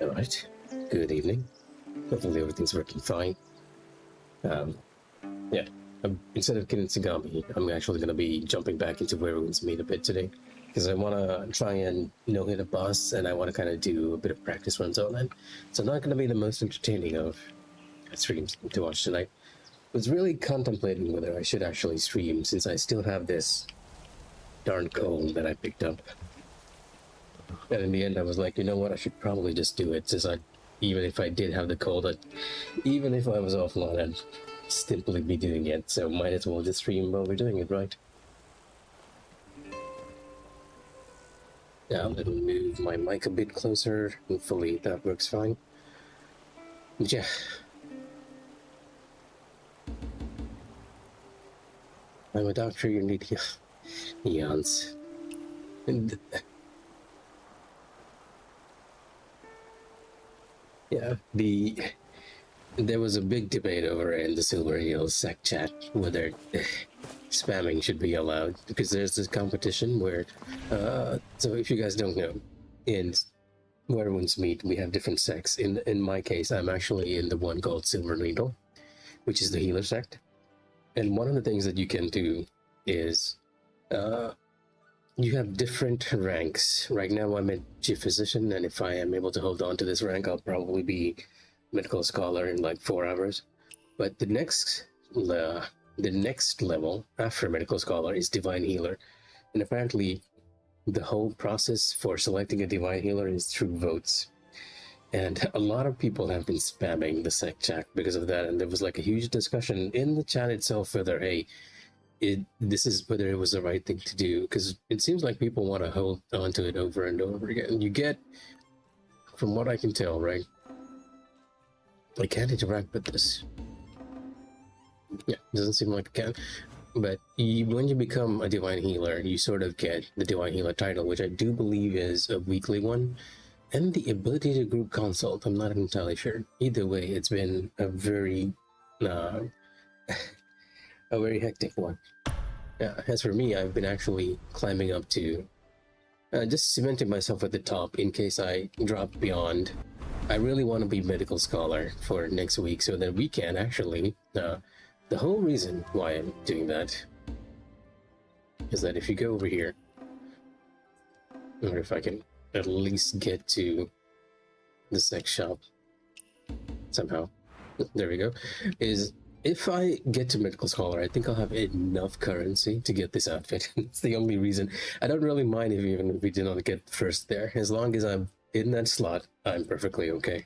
Alright, good evening. Hopefully everything's working fine. Yeah, instead of killing Sagami, I'm actually going to be jumping back into Everyone's Meet a bit today. Because I want to try and no-hit a boss, and I want to kind of do a bit of practice runs on it. So not going to be the most entertaining of streams to watch tonight. I was really contemplating whether I should actually stream, since I still have this darn cold that I picked up. And in the end, I was like, you know what, I should probably just do it, since even if I did have the cold, even if I was offline, I'd simply be doing it, so might as well just stream while we're doing it, right? Now, let me move my mic a bit closer. Hopefully that works fine. But yeah. I'm a doctor, you need eons. And yeah, there was a big debate over in the Silver Hills sec chat whether spamming should be allowed, because there's this competition where so if you guys don't know, in where everyone's meet, we have different sects. In my case, I'm actually in the one called Silver Needle, which is the healer sect. And one of the things that you can do is you have different ranks. Right now I'm a chief physician, and if I am able to hold on to this rank, I'll probably be medical scholar in like 4 hours. But the next level after medical scholar is divine healer, and apparently the whole process for selecting a divine healer is through votes. And a lot of people have been spamming the sec chat because of that, and there was like a huge discussion in the chat itself whether this is whether it was the right thing to do, because it seems like people want to hold on to it over and over again. You get, from what I can tell, right? I can't interact with this. Yeah, doesn't seem like I can. But when you become a divine healer, you sort of get the divine healer title, which I do believe is a weekly one, and the ability to group consult. I'm not entirely sure. Either way, it's been a very a very hectic one. As for me, I've been actually climbing up to just cementing myself at the top in case I drop beyond. I really want to be medical scholar for next week, so that we can actually the whole reason why I'm doing that is that if you go over here, or if I can at least get to this next shop somehow, there we go, is if I get to medical scholar, I think I'll have enough currency to get this outfit. It's the only reason. I don't really mind even if we did not get first there. As long as I'm in that slot, I'm perfectly okay.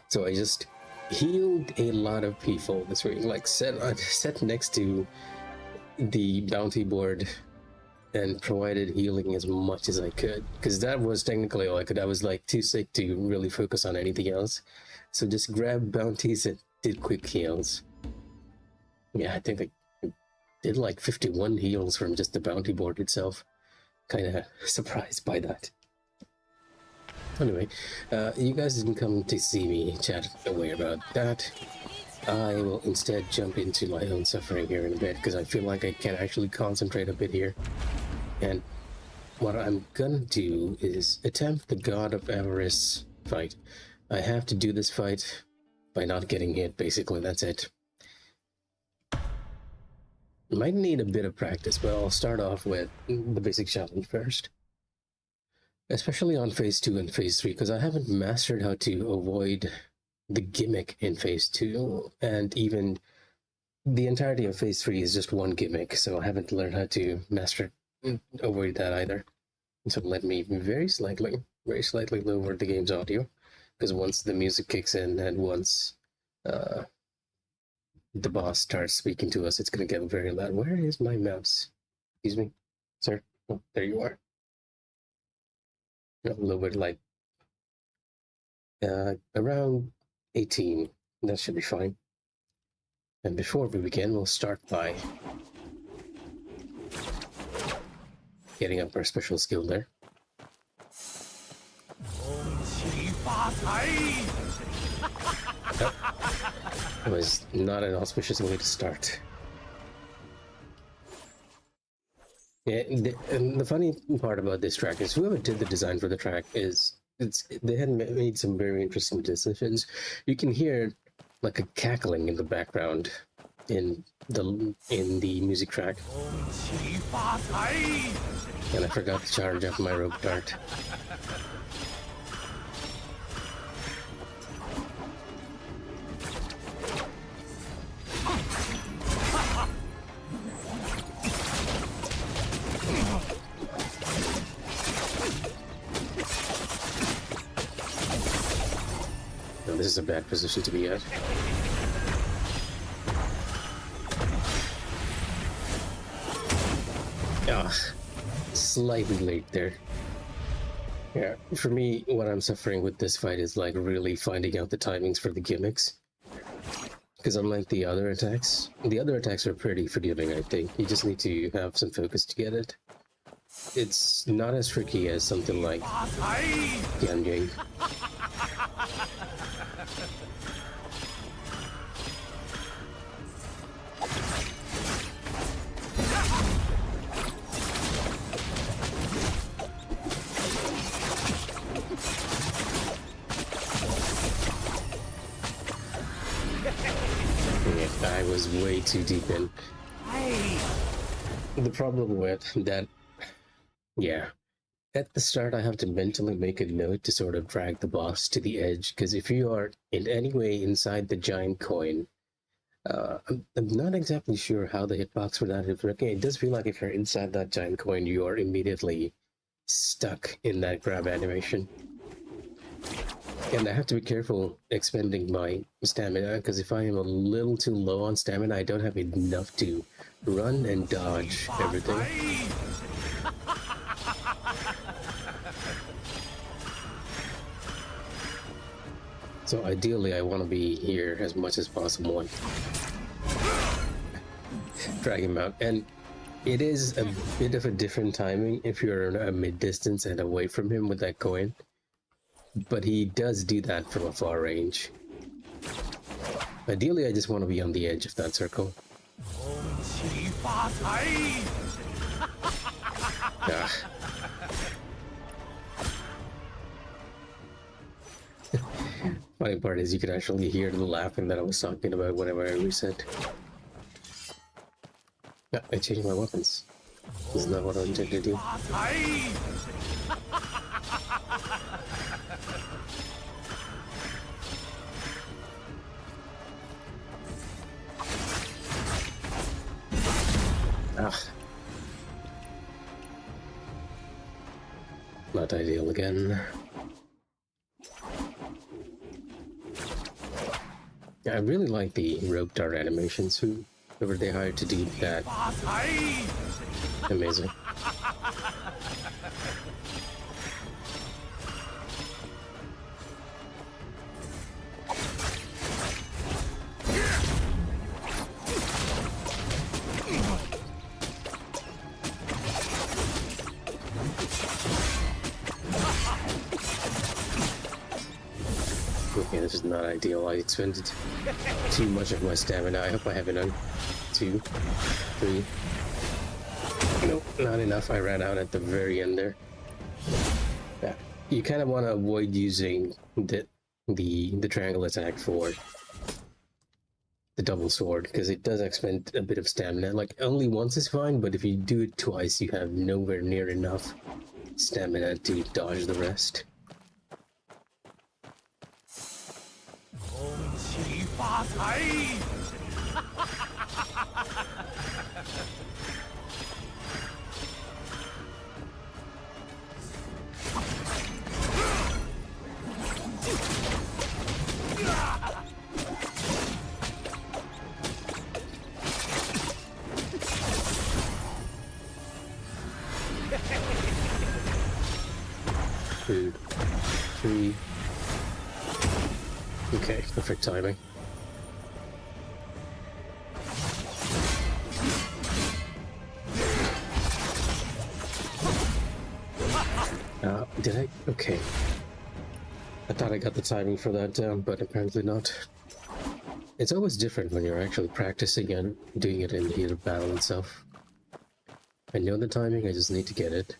So I just healed a lot of people this week, like set next to the bounty board and provided healing as much as I could, because that was technically all I could. I was like too sick to really focus on anything else, so just grabbed bounties and did quick heals. Yeah, I think I did like 51 heals from just the bounty board itself. Kind of surprised by that. Anyway, you guys didn't come to see me chat away about that. I will instead jump into my own suffering here in a bit, because I feel like I can actually concentrate a bit here. And what I'm gonna do is attempt the God of Avarice fight. I have to do this fight by not getting hit, basically, that's it. Might need a bit of practice, but I'll start off with the basic challenge first. Especially on phase 2 and phase 3, because I haven't mastered how to avoid the gimmick in phase 2, and even the entirety of phase 3 is just one gimmick, so I haven't learned how to avoid that either. So let me very slightly lower the game's audio, because once the music kicks in and once the boss starts speaking to us, it's going to get very loud. Where is my mouse? Excuse me, sir. Oh, there you are. A little bit like around 18. That should be fine. And before we begin, we'll start by getting up our special skill there. That was not an auspicious way to start. Yeah, and the funny part about this track is whoever did the design for the track is they had made some very interesting decisions. You can hear like a cackling in the background in the music track. And I forgot to charge up my rope dart. No, this is a bad position to be at. Ah, slightly late there. Yeah, for me, what I'm suffering with this fight is like really finding out the timings for the gimmicks. Because unlike the other attacks are pretty forgiving, I think. You just need to have some focus to get it. It's not as tricky as something like Yanjing. I was way too deep in. The problem with that, yeah, at the start I have to mentally make a note to sort of drag the boss to the edge, because if you are in any way inside the giant coin, I'm not exactly sure how the hitbox for that is working. It does feel like if you're inside that giant coin, you are immediately stuck in that grab animation. And I have to be careful expending my stamina, because if I am a little too low on stamina, I don't have enough to run and dodge everything. So ideally, I want to be here as much as possible and drag him out. And it is a bit of a different timing if you're a mid-distance and away from him with that coin. But he does do that from a far range. Ideally, I just want to be on the edge of that circle. Ah. Funny part is you can actually hear the laughing that I was talking about whenever I reset. Yeah, I changed my weapons. This is not what I intended to do. Ah. Not ideal again. Yeah, I really like the rope dart animations. Whoever they hired to do that. Amazing. Okay, this is not ideal. I expended too much of my stamina. I hope I have enough. 2, 3. Nope, not enough. I ran out at the very end there. Yeah, you kind of want to avoid using the triangle attack for the double sword, because it does expend a bit of stamina. Like, only once is fine, but if you do it twice, you have nowhere near enough stamina to dodge the rest. Two, 3. Okay, perfect timing. Did I? Okay. I thought I got the timing for that down, but apparently not. It's always different when you're actually practicing and doing it in the heat of battle itself. I know the timing, I just need to get it.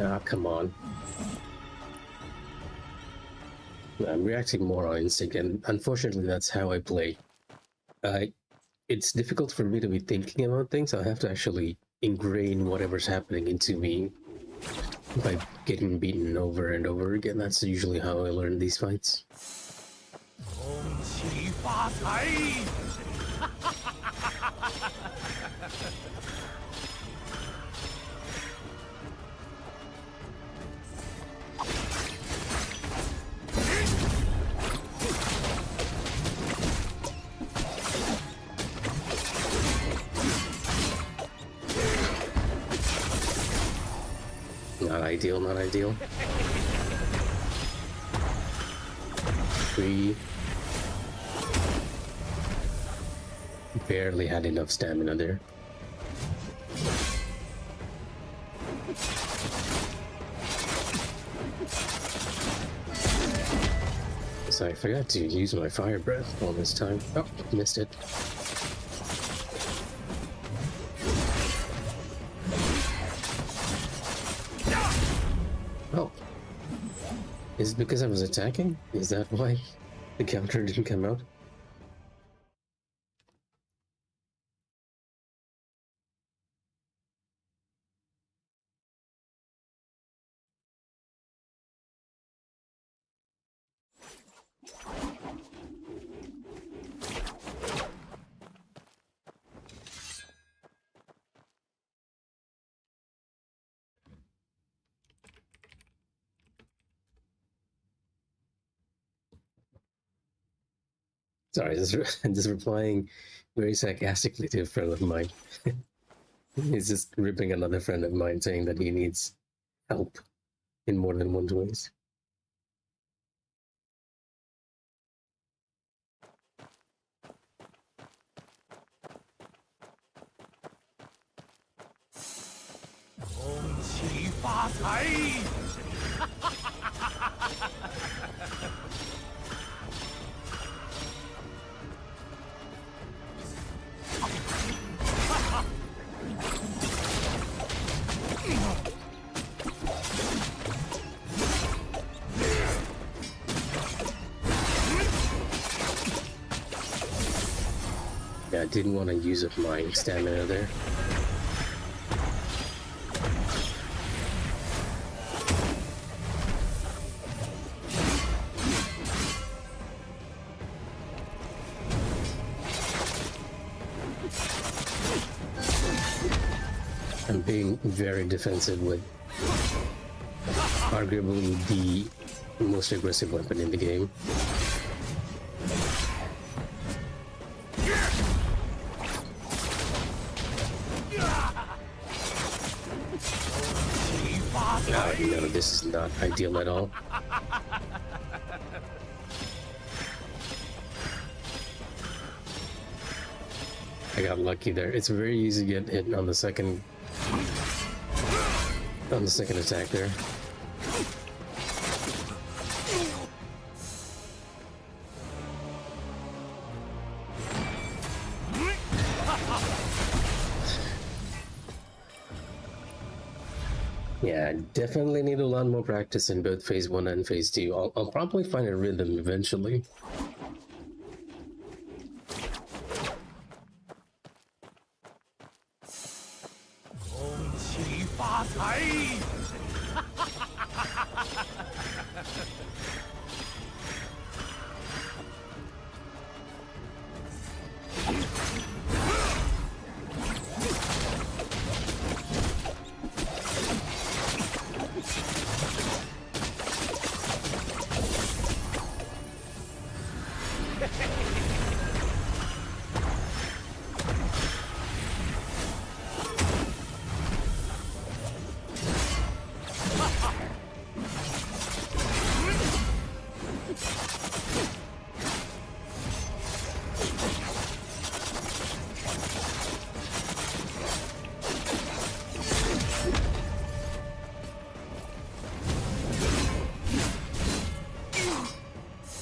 Ah, come on. I'm reacting more on instinct, and unfortunately that's how I play. It's difficult for me to be thinking about things. I have to actually ingrain whatever's happening into me by getting beaten over and over again. That's usually how I learn these fights. Not ideal, not ideal. 3. Barely had enough stamina there. So I forgot to use my fire breath all this time. Oh, missed it. Oh. Is it because I was attacking? Is that why the counter didn't come out? Sorry, just replying very sarcastically to a friend of mine. He's just ripping another friend of mine, saying that he needs help in more than one ways. Yeah, I didn't want to use up my stamina there. I'm being very defensive with arguably the most aggressive weapon in the game. No, this is not ideal at all. I got lucky there. It's very easy to get hit on the second attack there. Yeah, I definitely need a lot more practice in both phase 1 and phase 2. I'll probably find a rhythm eventually.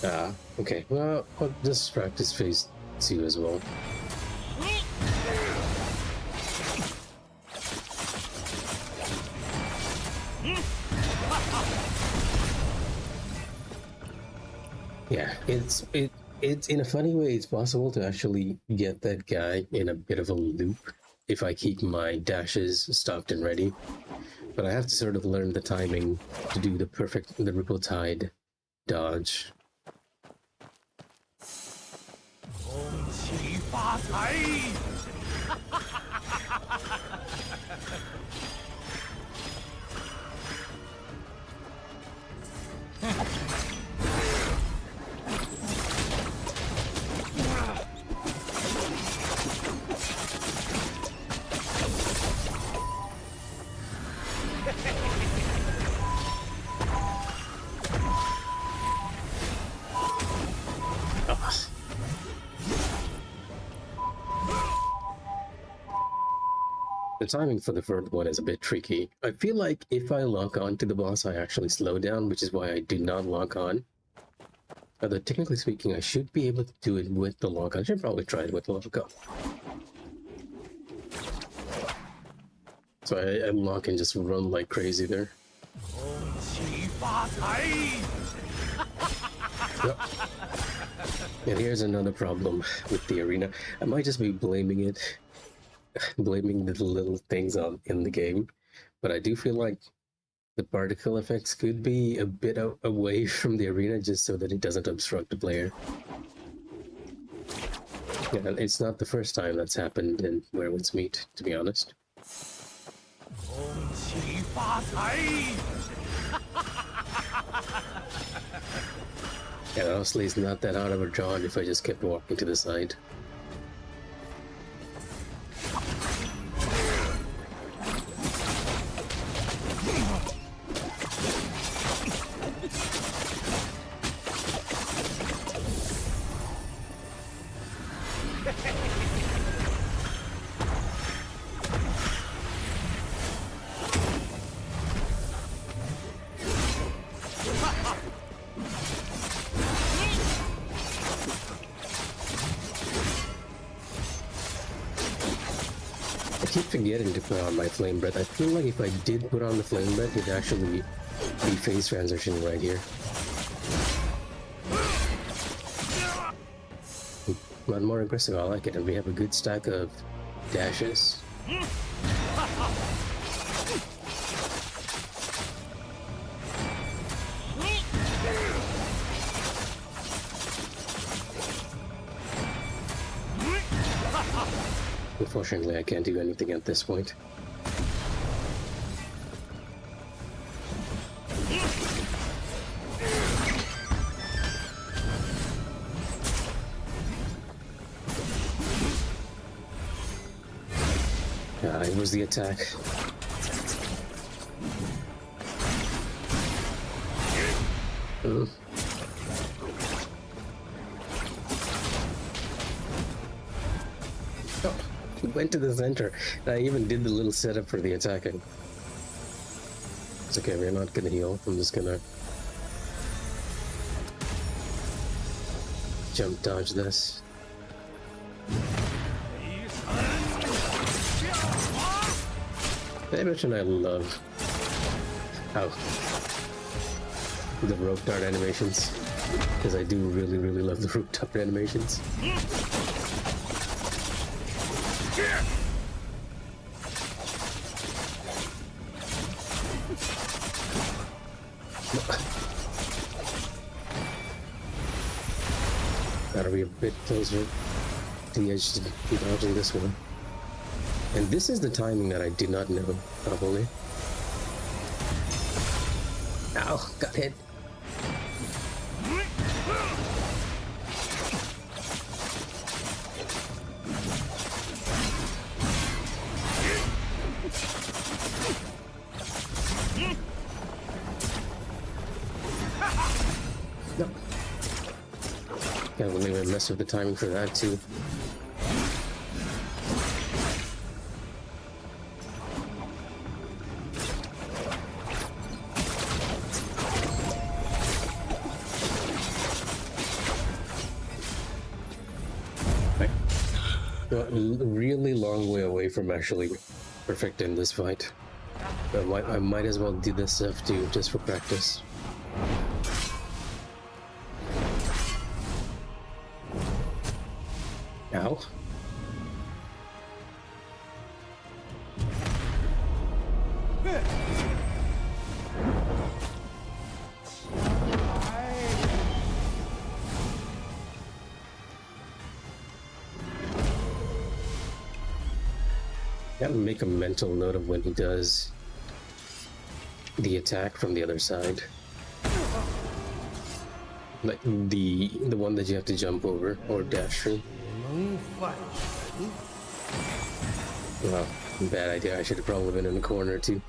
Ah, okay. Well, I'll just practice phase 2 as well. Yeah, it's in a funny way, it's possible to actually get that guy in a bit of a loop if I keep my dashes stocked and ready. But I have to sort of learn the timing to do the Ripple Tide dodge. The timing for the third one is a bit tricky. I feel like if I lock on to the boss, I actually slow down, which is why I do not lock on. Although technically speaking, I should be able to do it with the lock on. I should probably try it with the lock on. So I lock and just run like crazy there. Yep. And here's another problem with the arena. I might just be blaming it, blaming the little things in the game, but I do feel like the particle effects could be a bit away from the arena just so that it doesn't obstruct the player. Yeah, it's not the first time that's happened in Werewolves Meet, to be honest. And honestly, it's not that hard of a draw if I just kept walking to the side. I keep forgetting to put on my Flame Breath. I feel like if I did put on the Flame Breath, it'd actually be phase transition right here. But more aggressive, I like it, and we have a good stack of dashes. Unfortunately, I can't do anything at this point. It was the attack. Oh, he went to the center. I even did the little setup for the attacking. It's okay, we're not gonna heal. I'm just gonna jump dodge this. I mentioned I love how the rope dart animations, because I do really love the rope dart animations. Gotta be a bit closer to the edge to be dodging this one. And this is the timing that I did not know, probably. Ow, got hit. No. Can't believe I messed with the timing for that too. Well, a really long way away from actually perfecting this fight. I might as well do this stuff too, just for practice. Ow. Gotta make a mental note of when he does the attack from the other side. Like the one that you have to jump over or dash through. Wow, bad idea. I should have probably been in the corner too.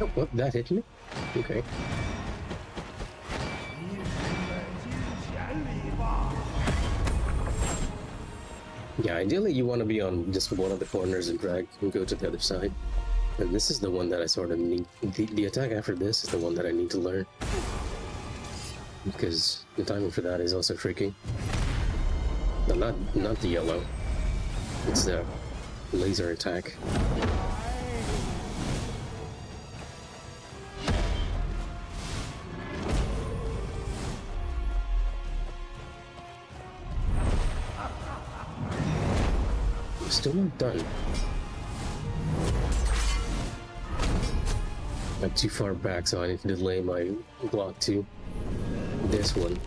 Oh, well, that hit me? Okay. Yeah, ideally you want to be on just one of the corners and drag and go to the other side. And this is the one that I sort of need. The attack after this is the one that I need to learn. Because the timing for that is also tricky. No, not the yellow. It's the laser attack. Still not done. I'm too far back, so I need to delay my block to this one.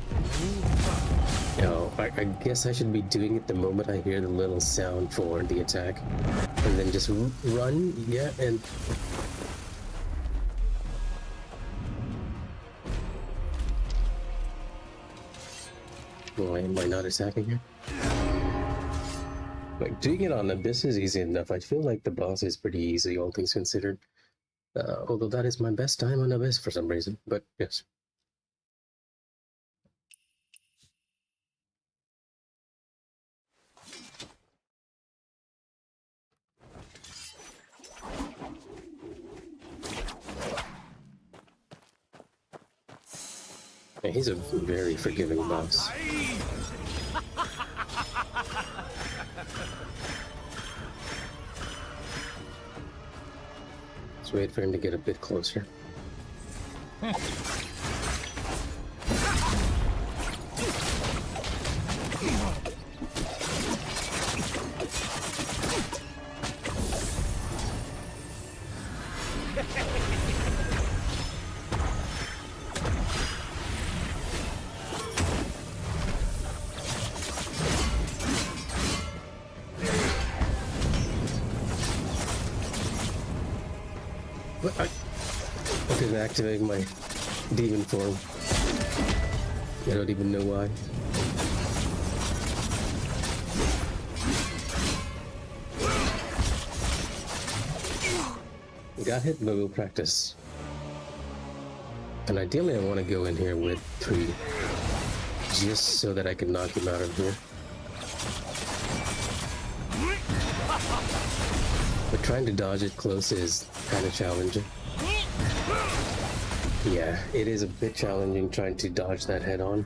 I guess I should be doing it the moment I hear the little sound for the attack. And then just run, yeah, and... Why am I not attacking here? Like, doing it on Abyss is easy enough. I feel like the boss is pretty easy, all things considered. Although that is my best time on Abyss for some reason, but yes. Yeah, he's a very forgiving boss. Let's wait for him to get a bit closer. I couldn't activate my demon form. I don't even know why. Got hit, but we'll practice. And ideally I want to go in here with 3. Just so that I can knock him out of here. But trying to dodge it close is kind of challenging. Yeah, it is a bit challenging trying to dodge that head on.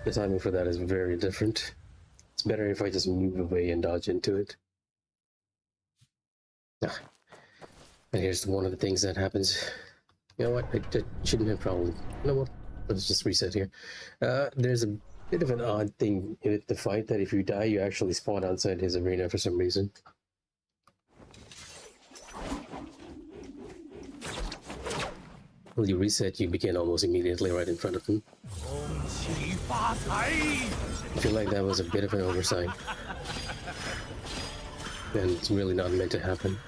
The timing for that is very different. It's better if I just move away and dodge into it. Ah. And here's one of the things that happens. You know what? I shouldn't have probably... You know what? Let's just reset here. There's a bit of an odd thing with the fight that if you die, you actually spawn outside his arena for some reason. When you reset, you begin almost immediately right in front of him. I feel like that was a bit of an oversight. And it's really not meant to happen.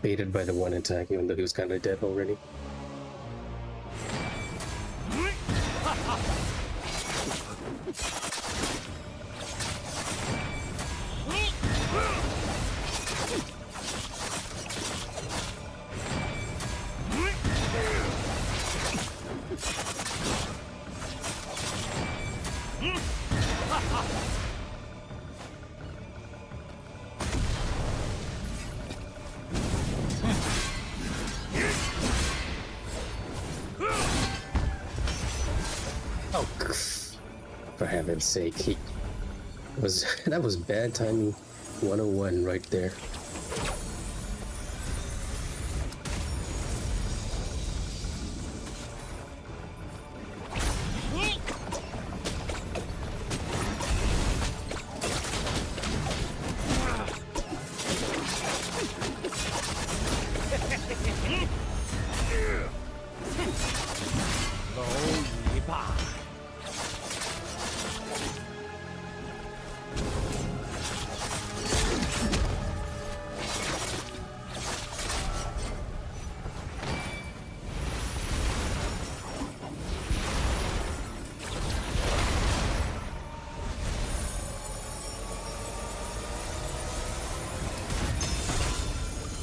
Baited by the one attack, even though he was kind of dead already. Oh, for heaven's sake, that was bad timing 101 right there.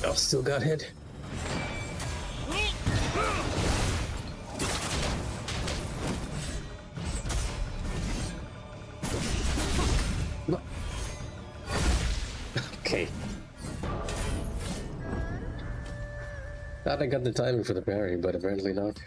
Oh, still got hit. No. Okay. Thought I got the timing for the parry, but apparently not.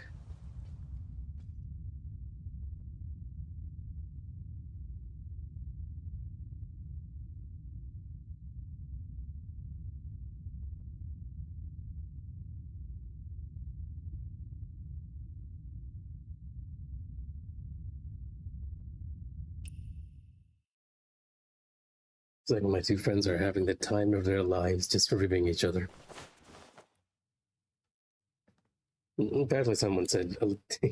It's like my two friends are having the time of their lives just ribbing each other. Apparently someone said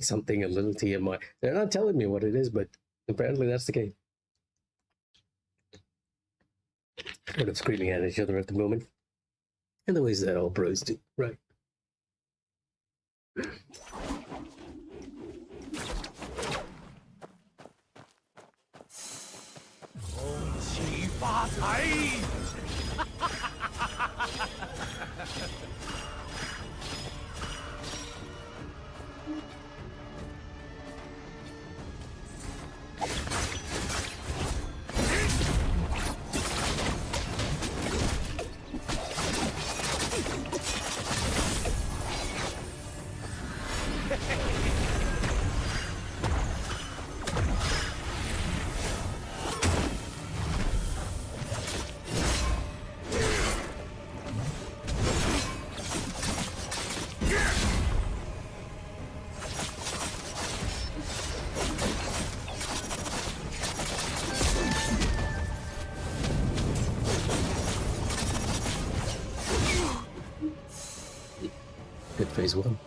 something a little TMI. They're not telling me what it is, but apparently that's the case. Sort of screaming at each other at the moment. In the ways that all bros do, right? Good phase one.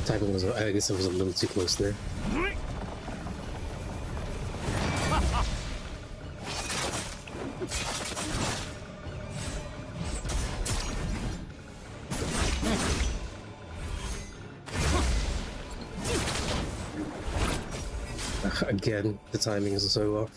Timing was, I guess I was a little too close there. Again, the timing is so off.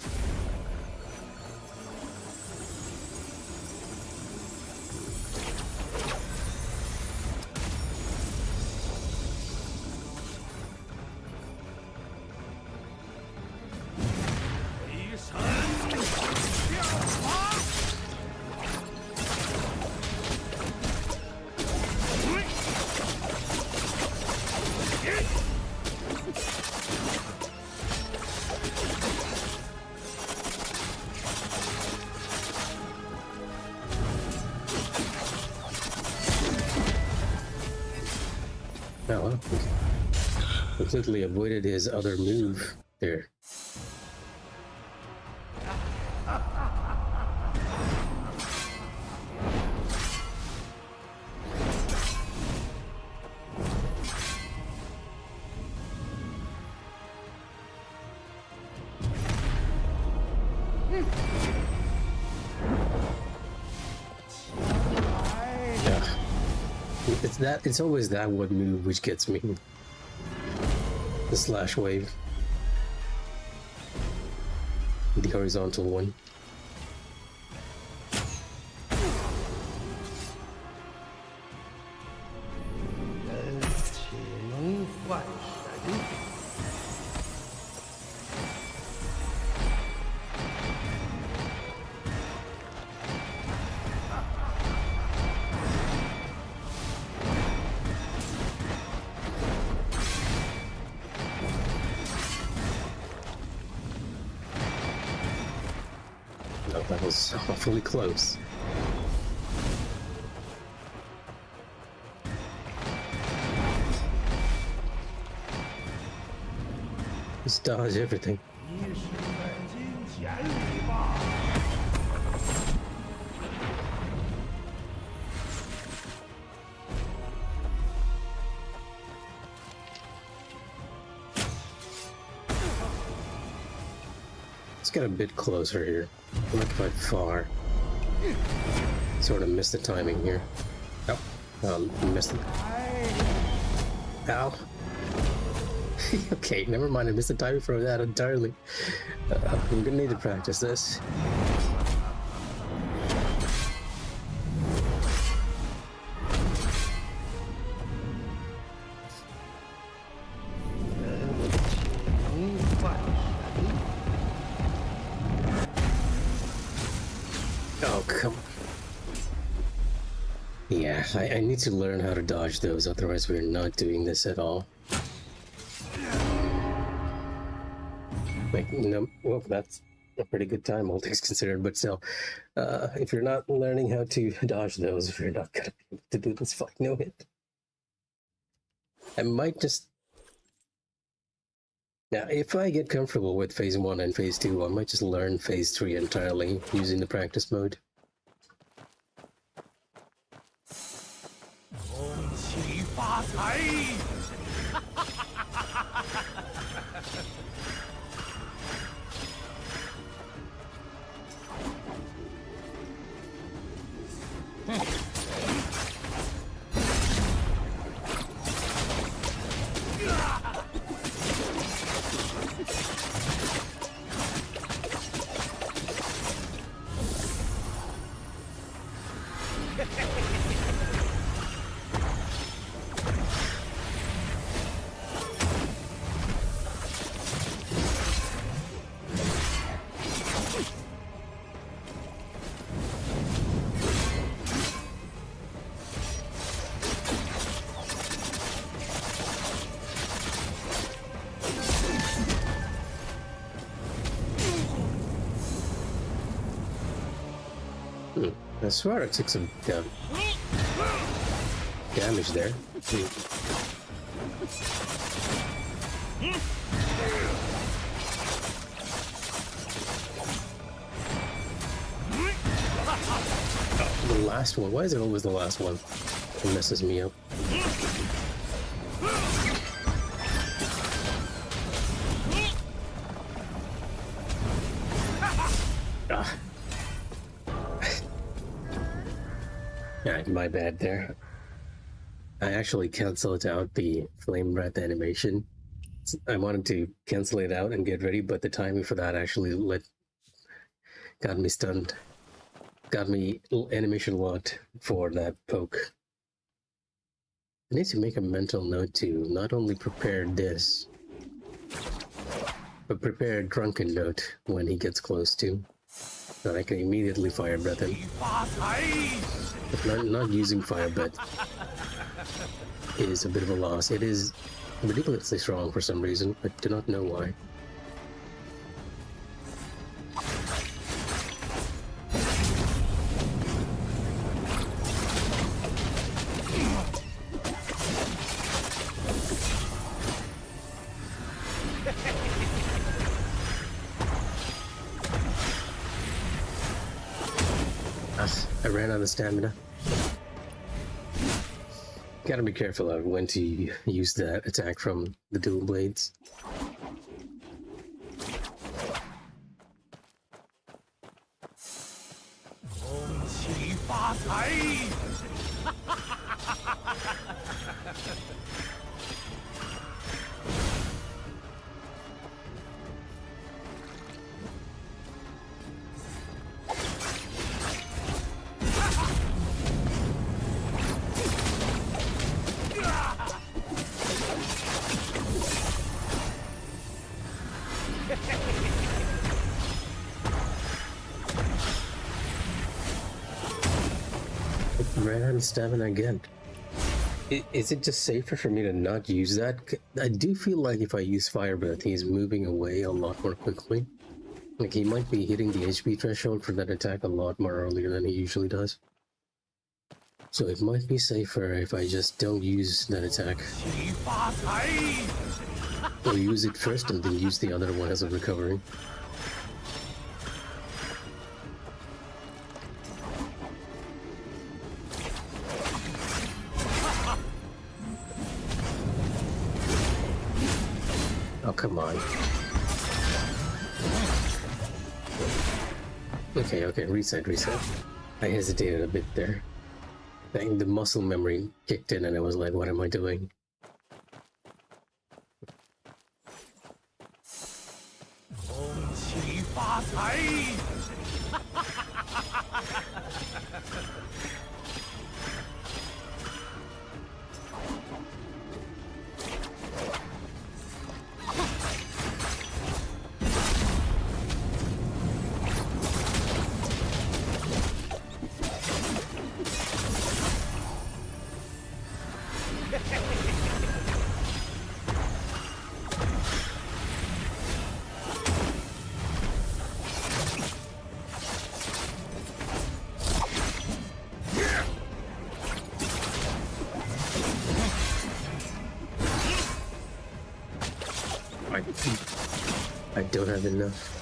Oh, well. Completely avoided his other move there. It's always that one move which gets me. The slash wave. The horizontal one. Oh, that was awfully close. Just dodge everything. Let's get a bit closer here. Not quite far. Sort of missed the timing here. Oh, missed it. Ow. Okay, never mind. I missed the timing for that entirely. I'm gonna need to practice this. Oh, come on. Yeah, I need to learn how to dodge those, otherwise we're not doing this at all. Like, no, well, that's a pretty good time, all things considered, but still, if you're not learning how to dodge those, you're not gonna be able to do this fight no hit. I might just... Now, if I get comfortable with phase 1 and phase 2, I might just learn phase 3 entirely using the practice mode. I swear I took some damage there. Oh, the last one. Why is it always the last one? It messes me up. Ah. Alright, my bad there. I actually canceled out the flame breath animation. I wanted to cancel it out and get ready, but the timing for that actually got me stunned. Got me animation locked for that poke. I need to make a mental note to not only prepare this, but prepare a drunken note when he gets close to, that I can immediately fire breath him. But not using fire breath is a bit of a loss. It is ridiculously strong for some reason. I do not know why. ran out of stamina. Gotta be careful of when to use that attack from the dual blades. Ran out of stamina again. Is it just safer for me to not use that? I do feel like if I use Fire Breath, he's moving away a lot more quickly. Like he might be hitting the HP threshold for that attack a lot more earlier than he usually does. So it might be safer if I just don't use that attack. Or use it first and then use the other one as a recovery. Oh, come on. Okay, reset. I hesitated a bit there. I think the muscle memory kicked in and I was like, what am I doing? I don't have enough.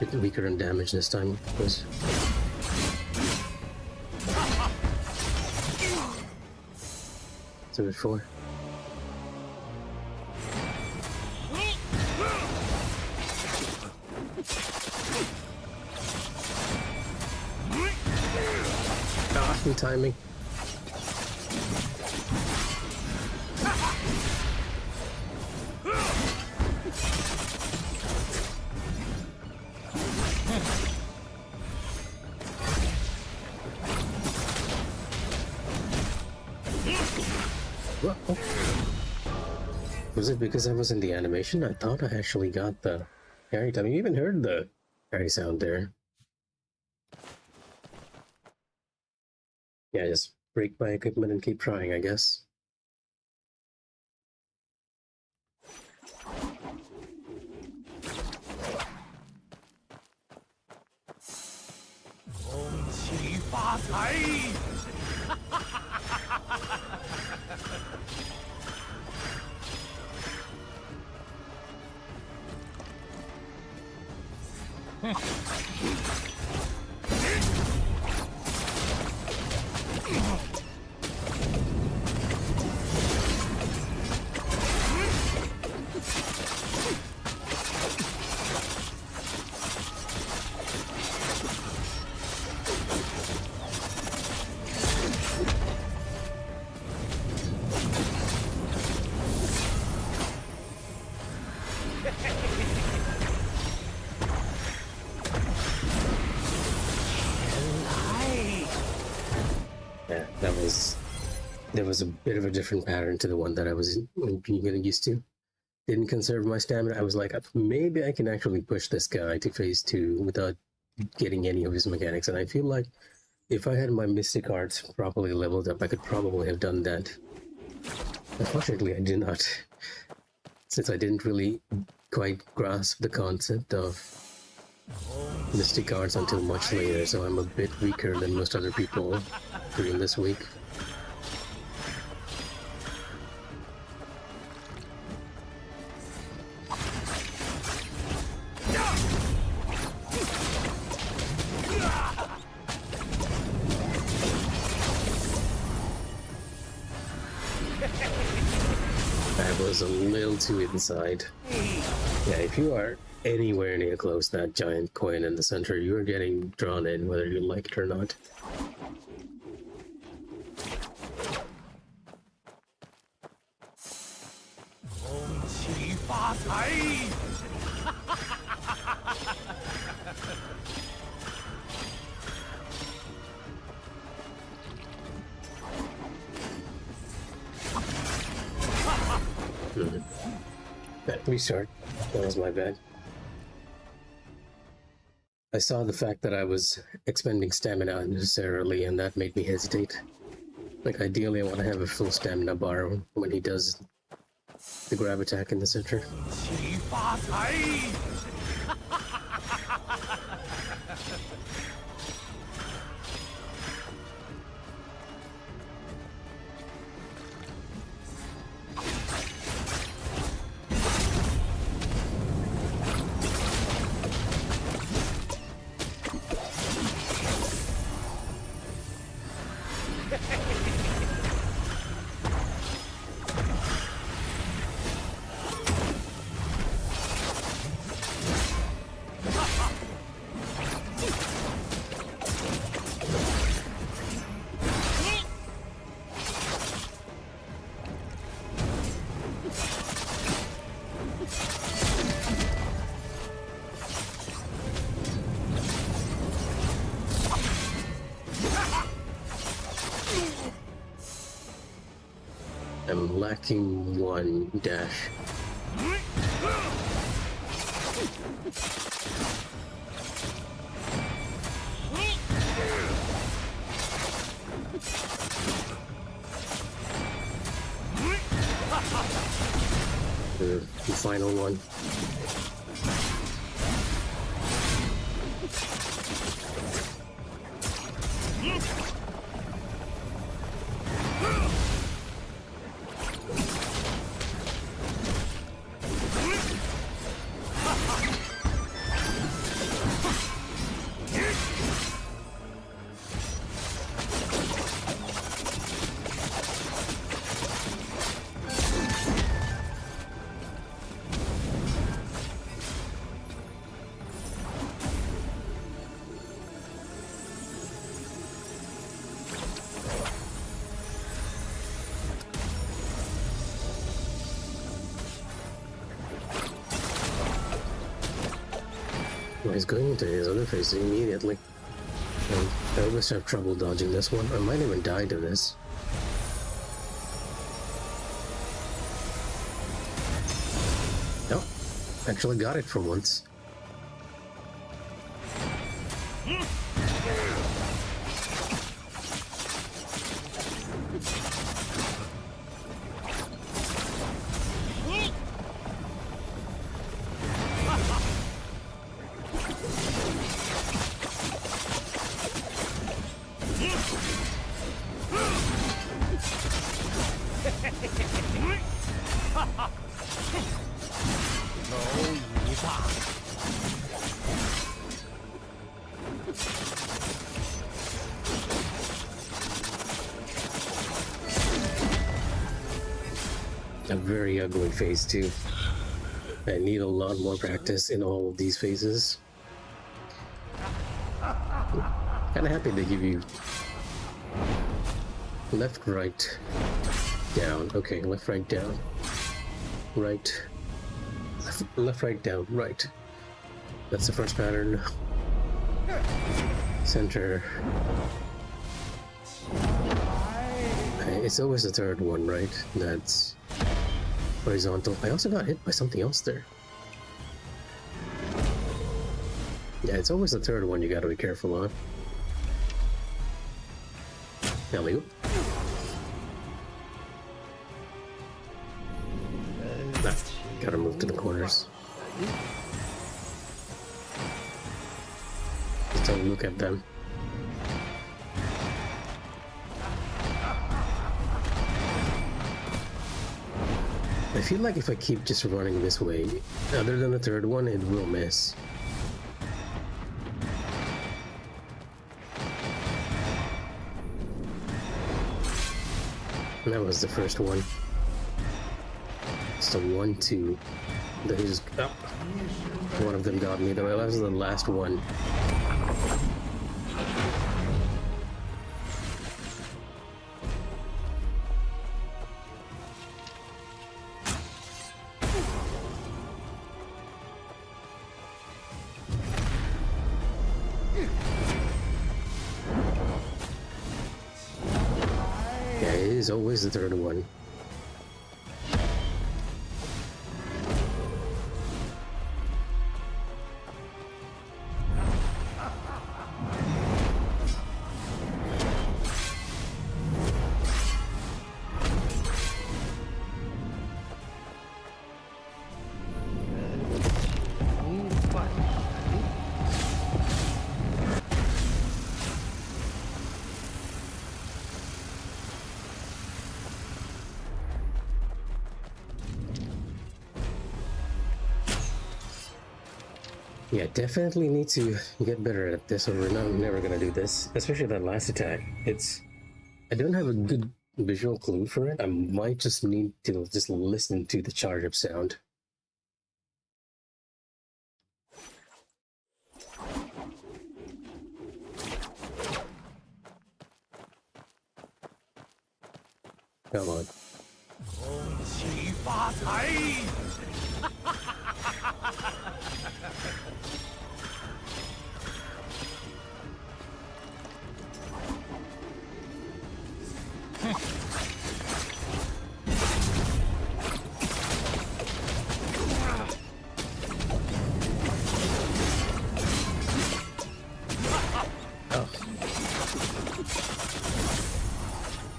A bit weaker on damage this time, of course. So before. Awesome timing. Was it because I was in the animation? I thought I actually got the parry time. You even heard the parry sound there. Yeah, just break my equipment and keep trying, I guess. Yeah, there was a bit of a different pattern to the one that I was getting used to. Didn't conserve my stamina. I was like, maybe I can actually push this guy to phase 2 without getting any of his mechanics. And I feel like if I had my Mystic Arts properly leveled up, I could probably have done that. Unfortunately, I did not, since I didn't really quite grasp the concept of Mystic Arts until much later, so I'm a bit weaker than most other people during this week. was a little too inside. Yeah, if you are anywhere near close to that giant coin in the center, you're getting drawn in whether you like it or not. Restart. That was my bad. I saw the fact that I was expending stamina unnecessarily, and that made me hesitate. Like, ideally I want to have a full stamina bar when he does the grab attack in the center. I'm lacking one dash. The final one. He's going into his other phase immediately. I always have trouble dodging this one. I might even die to this. No, actually got it for once. A very ugly phase too. I need a lot more practice in all of these phases. Kinda happy they give you left, right, down. Okay, left, right, down. Right. Left, right, down, right. That's the first pattern. Center. Okay, it's always the third one, right? That's horizontal. I also got hit by something else there. Yeah, it's always the third one you gotta be careful on. Alley-oop. Nah, gotta move to the corners. Just don't look at them. I feel like if I keep just running this way, other than the third one, it will miss. That was the first one. lost a 1-2. Then he just... Oh, one of them got me. That was the last one. Yeah, it is always the third one. Yeah, definitely need to get better at this, or I'm never gonna do this. Especially that last attack. I don't have a good visual clue for it. I might just need to just listen to the charge up sound. Come on.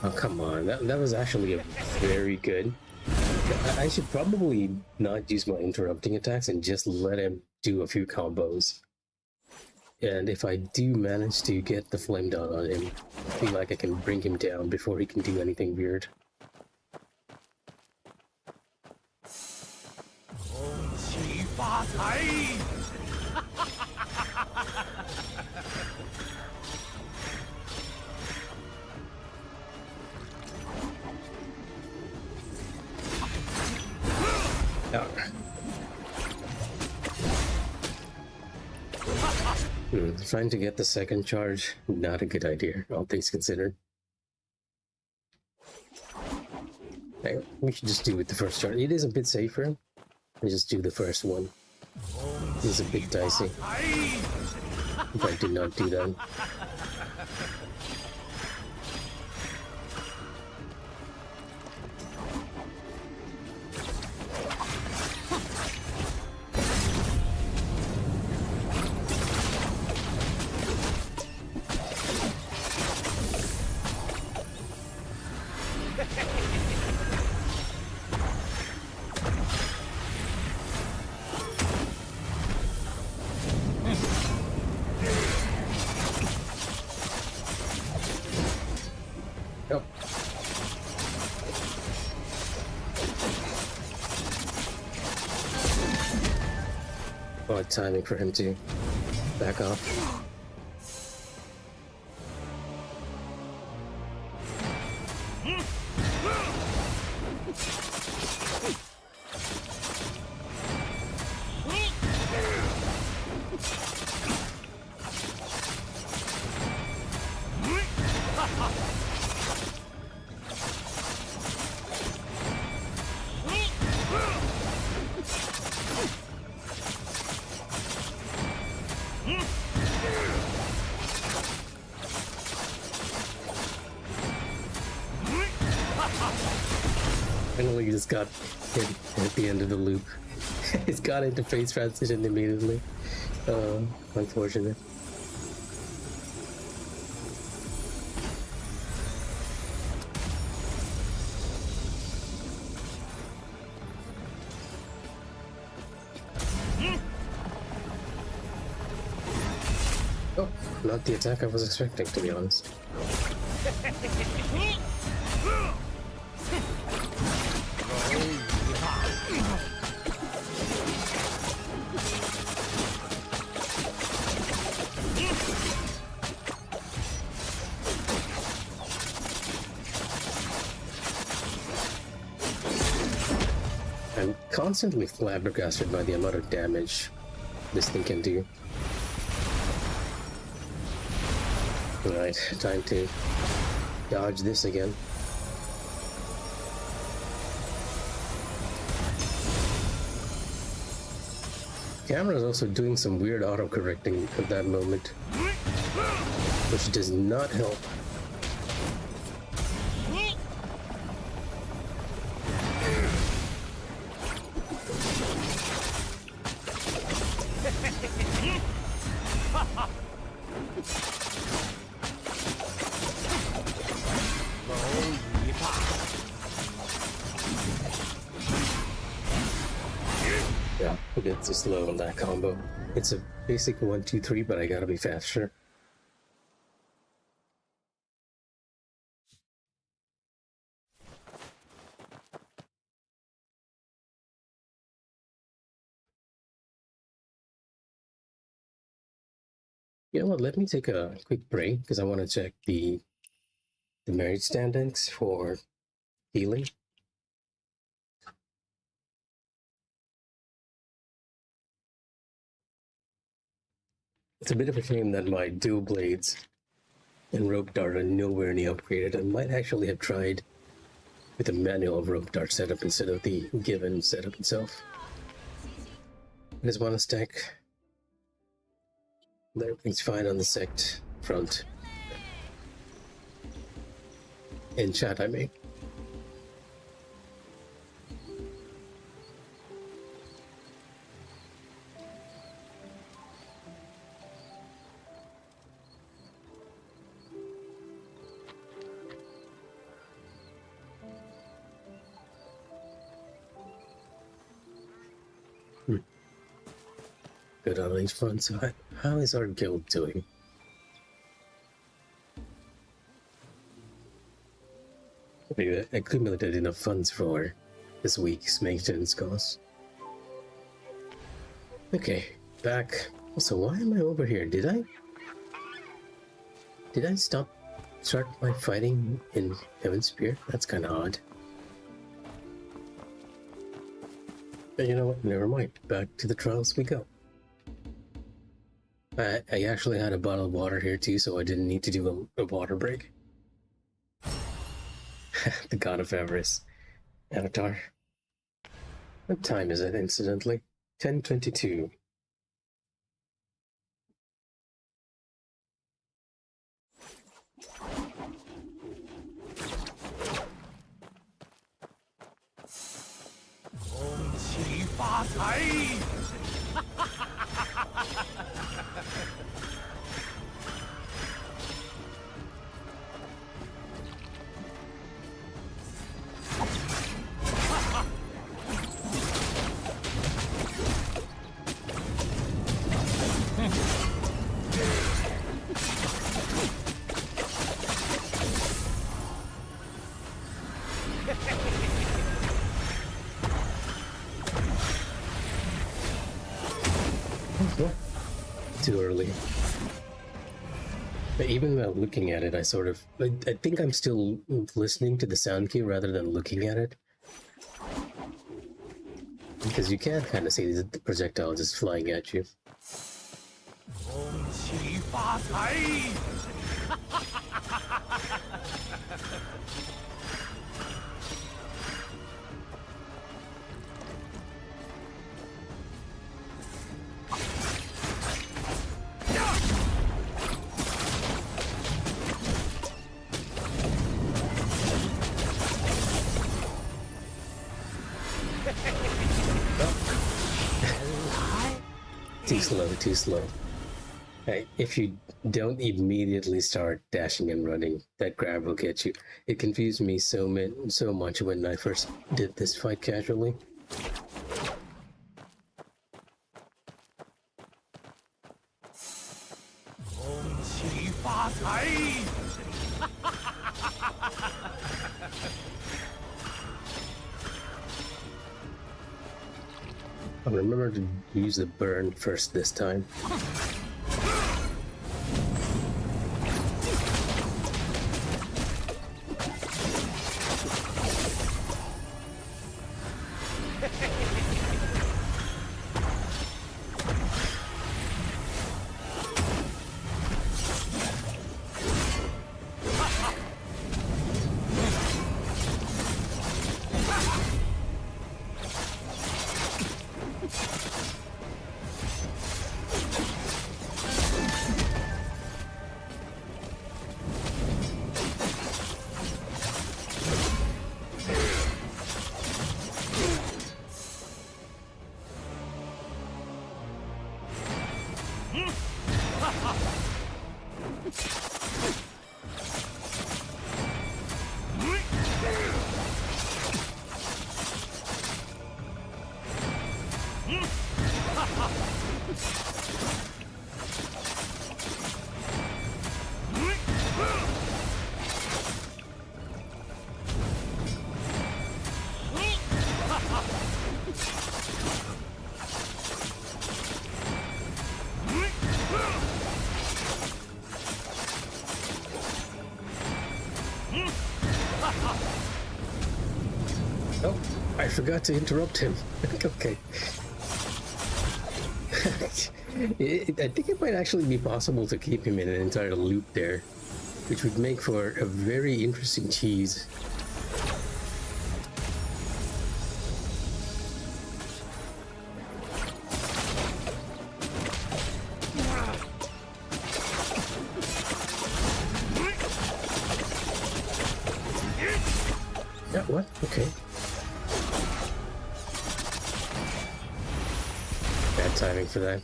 Oh, come on. That was actually a very good. I should probably not use my interrupting attacks and just let him do a few combos. And if I do manage to get the flame down on him, I feel like I can bring him down before he can do anything weird. Trying to get the second charge, not a good idea, all things considered. Okay, we should just do it the first charge. It is a bit safer. And just do the first one. It's a bit dicey if I do not do that. Odd timing for him to back off. Finally just got hit at the end of the loop. He's got into phase transition immediately. Unfortunate. Oh, not the attack I was expecting, to be honest. I'm constantly flabbergasted by the amount of damage this thing can do. Alright, time to dodge this again. Camera is also doing some weird auto-correcting at that moment, which does not help. Yeah, it gets too slow on that combo. It's a basic 1-2-3, but I gotta be faster. You know what, let me take a quick break because I want to check the merit standings for healing. It's a bit of a shame that my dual blades and rope dart are nowhere near upgraded. I might actually have tried with a manual rope dart setup instead of the given setup itself. I just want to stack. Everything's fine on the sect front. In chat, I mean. Good on each front. So how is our guild doing? We accumulated enough funds for this week's maintenance costs. Okay, back. So why am I over here? Did I start my fighting in Heaven's Spear? That's kind of odd. But you know what? Never mind. Back to the trials we go. I actually had a bottle of water here too, so I didn't need to do a water break. The god of Avarice. Avatar. What time is it, incidentally? 10:22. Too early. But even while looking at it, I think I'm still listening to the sound cue rather than looking at it. Because you can kind of see the projectile just flying at you. Too slow. Hey, if you don't immediately start dashing and running, that grab will get you. It confused me so much when I first did this fight casually. I'll remember to use the burn first this time. Oh, I forgot to interrupt him. Okay. I think it might actually be possible to keep him in an entire loop there, which would make for a very interesting cheese. Yeah, what? Okay. Bad timing for that.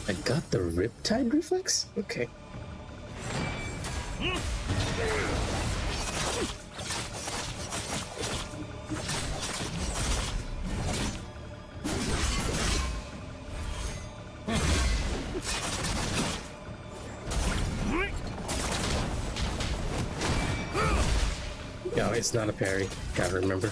I got the Riptide reflex? Okay. No, it's not a parry. Gotta remember.